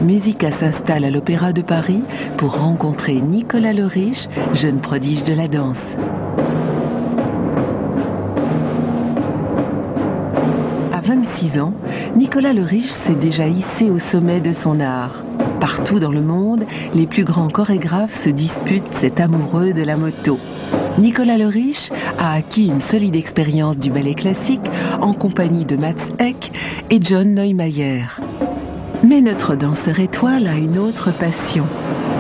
Musica s'installe à l'Opéra de Paris pour rencontrer Nicolas Le Riche, jeune prodige de la danse. À 26 ans, Nicolas Le Riche s'est déjà hissé au sommet de son art. Partout dans le monde, les plus grands chorégraphes se disputent cet amoureux de la moto. Nicolas Le Riche a acquis une solide expérience du ballet classique en compagnie de Mats Ek et John Neumeier. Mais notre danseur étoile a une autre passion,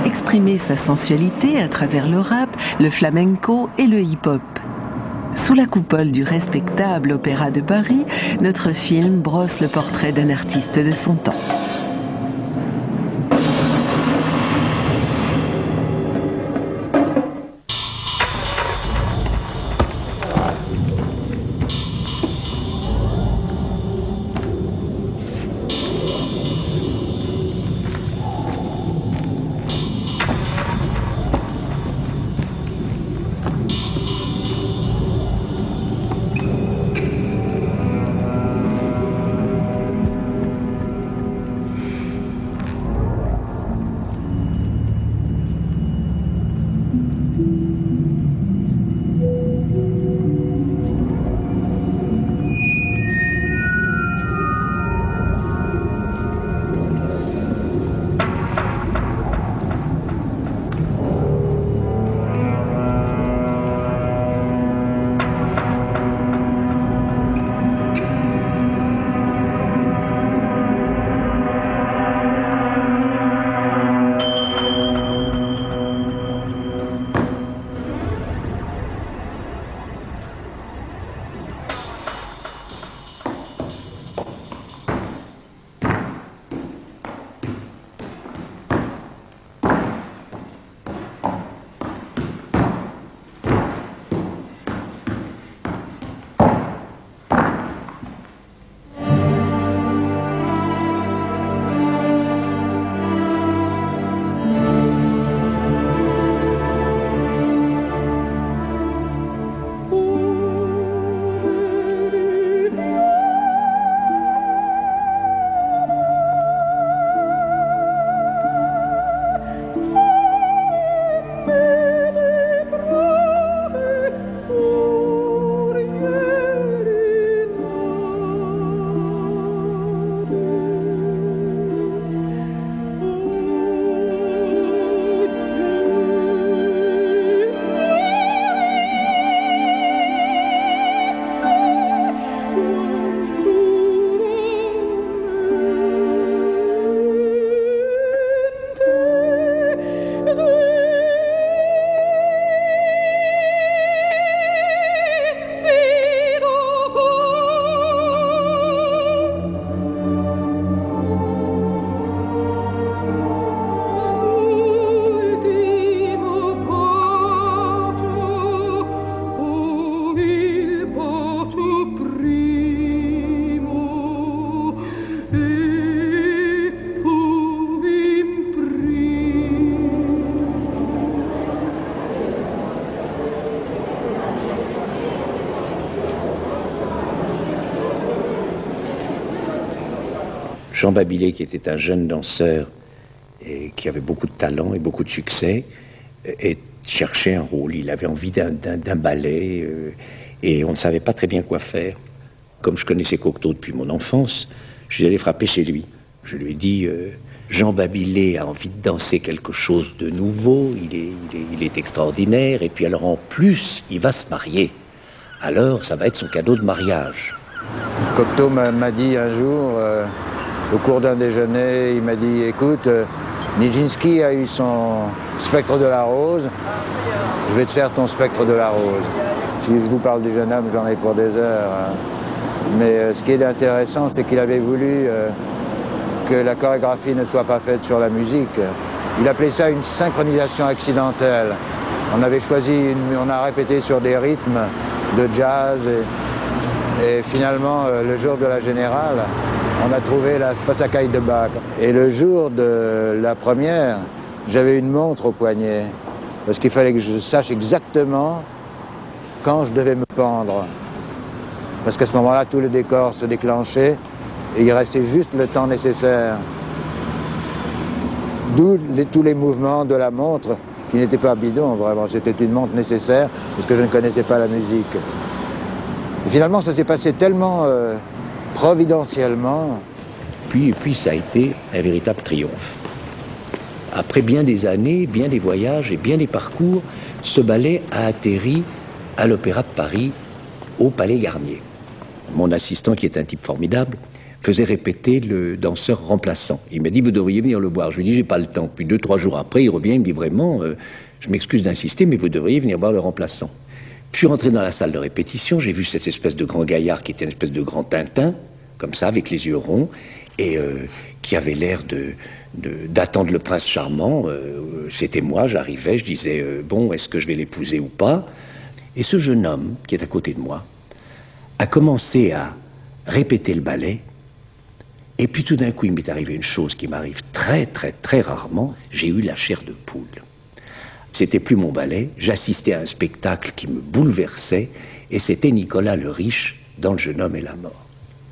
exprimer sa sensualité à travers le rap, le flamenco et le hip-hop. Sous la coupole du respectable Opéra de Paris, notre film brosse le portrait d'un artiste de son temps. Jean Babilé, qui était un jeune danseur et qui avait beaucoup de talent et beaucoup de succès, et cherchait un rôle. Il avait envie d'un ballet et on ne savait pas très bien quoi faire. Comme je connaissais Cocteau depuis mon enfance, je suis allé frapper chez lui. Je lui ai dit Jean Babilé a envie de danser quelque chose de nouveau, il est extraordinaire, et puis alors en plus, il va se marier. Alors, ça va être son cadeau de mariage. Cocteau m'a dit un jour, au cours d'un déjeuner, il m'a dit, écoute, Nijinsky a eu son spectre de la rose, je vais te faire ton spectre de la rose. Si je vous parle du jeune homme, j'en ai pour des heures. Hein. Mais ce qui est intéressant, c'est qu'il avait voulu que la chorégraphie ne soit pas faite sur la musique. Il appelait ça une synchronisation accidentelle. On avait choisi, on a répété sur des rythmes de jazz et finalement, le jour de la générale, on a trouvé la Passacaille de Bach. Et le jour de la première, j'avais une montre au poignet, parce qu'il fallait que je sache exactement quand je devais me pendre. Parce qu'à ce moment-là, tout le décor se déclenchait et il restait juste le temps nécessaire. D'où tous les mouvements de la montre qui n'étaient pas bidons, vraiment. C'était une montre nécessaire parce que je ne connaissais pas la musique. Et finalement, ça s'est passé tellement providentiellement. Puis ça a été un véritable triomphe. Après bien des années, bien des voyages et bien des parcours, ce ballet a atterri à l'Opéra de Paris, au Palais Garnier. Mon assistant, qui est un type formidable, faisait répéter le danseur remplaçant. Il m'a dit, vous devriez venir le voir. Je lui ai dit, j'ai pas le temps. Puis 2-3 jours après, il revient, il me dit, vraiment, je m'excuse d'insister, mais vous devriez venir voir le remplaçant. Je suis rentré dans la salle de répétition, j'ai vu cette espèce de grand gaillard qui était une espèce de grand Tintin, comme ça, avec les yeux ronds, et qui avait l'air d'attendre le prince charmant. C'était moi, j'arrivais, je disais, bon, est-ce que je vais l'épouser ou pas? Et ce jeune homme, qui est à côté de moi, a commencé à répéter le ballet. Et puis tout d'un coup, il m'est arrivé une chose qui m'arrive très, très, très rarement. J'ai eu la chair de poule. C'était plus mon ballet. J'assistais à un spectacle qui me bouleversait. Et c'était Nicolas le Riche dans Le Jeune Homme et la Mort.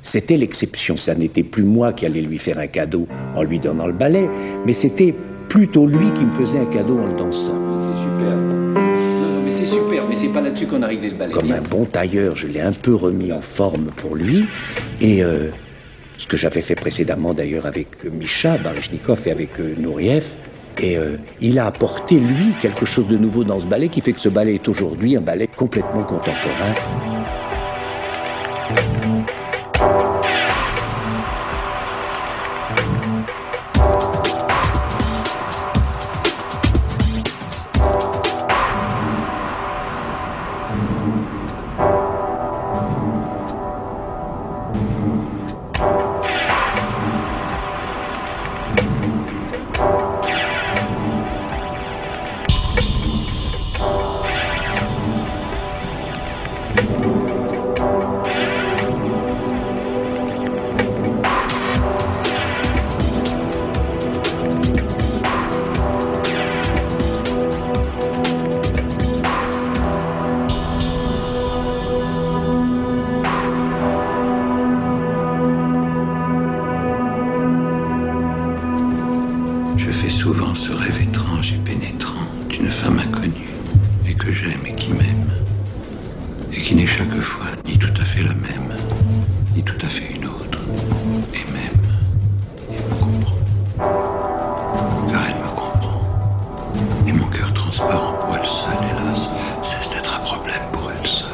C'était l'exception. Ça n'était plus moi qui allais lui faire un cadeau en lui donnant le ballet, mais c'était plutôt lui qui me faisait un cadeau en le dansant. C'est super. Non, mais c'est super, mais c'est pas là-dessus qu'on a réglé le ballet. Comme un bon tailleur, je l'ai un peu remis en forme pour lui. Et ce que j'avais fait précédemment d'ailleurs avec Misha Baryshnikov et avec Nureyev. Et il a apporté, lui, quelque chose de nouveau dans ce ballet qui fait que ce ballet est aujourd'hui un ballet complètement contemporain. Souvent ce rêve étrange et pénétrant d'une femme inconnue et que j'aime et qui m'aime et qui n'est chaque fois ni tout à fait la même ni tout à fait une autre et m'aime et me comprend car elle me comprend et mon cœur transparent pour elle seule hélas cesse d'être un problème pour elle seule.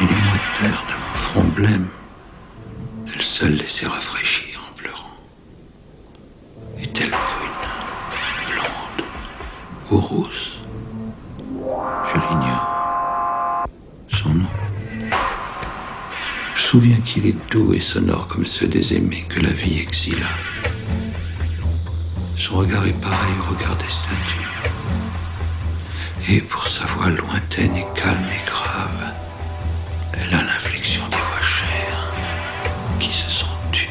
Et les moiteurs de mon front blême, elle seule laissait rafraîchir en pleurant. Est-elle brune, blonde ou rousse? Je l'ignore. Son nom. Je me souviens qu'il est doux et sonore comme ceux des aimés que la vie exila. Son regard est pareil au regard des statues. Et pour sa voix lointaine et calme et grave, elle a l'inflexion des voix chères qui se sont tues.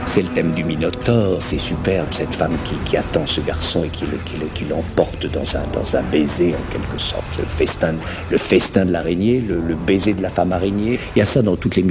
C'est le thème du Minotaure, c'est superbe, cette femme qui attend ce garçon et qui l'emporte dans un baiser en quelque sorte. Le festin de l'araignée, le baiser de la femme araignée, il y a ça dans toutes les